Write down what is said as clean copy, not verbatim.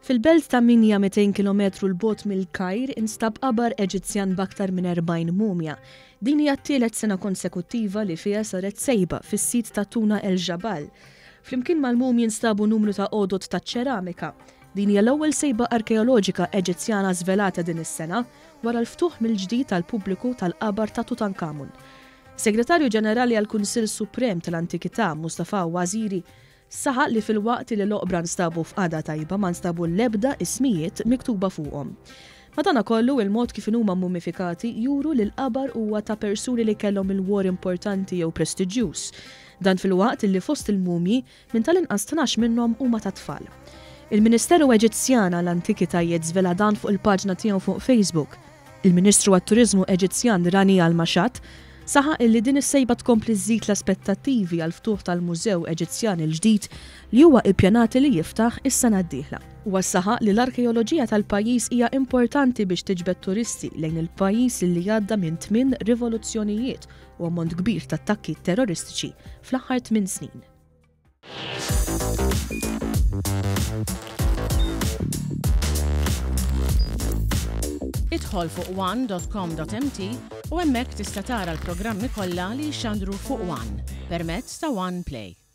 Fil-Belt ta' Minya 200 km l-bogħod mill-Kajr instab qabar Eġizzjan b'aktar minn 40 mumja. Din hija t-tielet sena konsekuttiva li fiha saret sejba fis-sit.Dawn el-Ġabal. Flimkien mal-mumji nstabu numru ta' għodod ta' ċeramika. Din hija l-ewwel sejba arkeoloġika Eġizzjana żvelata din is-sena wara l-ftuħ mill-ġdid tal-pubbliku tal-qabar ta' Tutankamun. Segretarju Ġenerali għall-Kunsill Suprem tal-Antikità Mustafa Waziri saħaq li fil-waqt li l-oqbra nstabu f'qada tajba ma nstabu l-ebda ismijiet miktuba fuqhom. Madankollu il-mod kif huma mummifikati juru li l-qabar huwa ta' persuni li kellhom il-war importanti jew prestiġjuż. Dan fil-waqt li fost il-mumji minn tal-inqas 12 minnhom huma ta' tfal. Il-Ministeru Eġizzjan għall-Antikitajiet żvela dan fuq il-paġna tiegħu fuq Facebook. Il-Ministru għat-Turiżmu Eġizzjan Rani Al-Maxat saħaq illi din is-sejba tkompli żżid l-aspettattivi għal ftuħ tal-Mużew Eġizzjan il-ġdid li huwa ppjanati li jiftaħ is-sena d-dieħla. Huwa saħaq li l-arkeoloġija tal-pajjiż hija importanti biex tiġbed turisti lejn il-pajjiż li għadda minn 8 rivoluzzjonijiet u ammont kbir ta' attakki terroristiċi fl-aħħar 8 snin. Idħol fuq one.com.mt u hemmhekk tista' tara l-programmi kollha li jxandru fuq One permezz ta' One Play.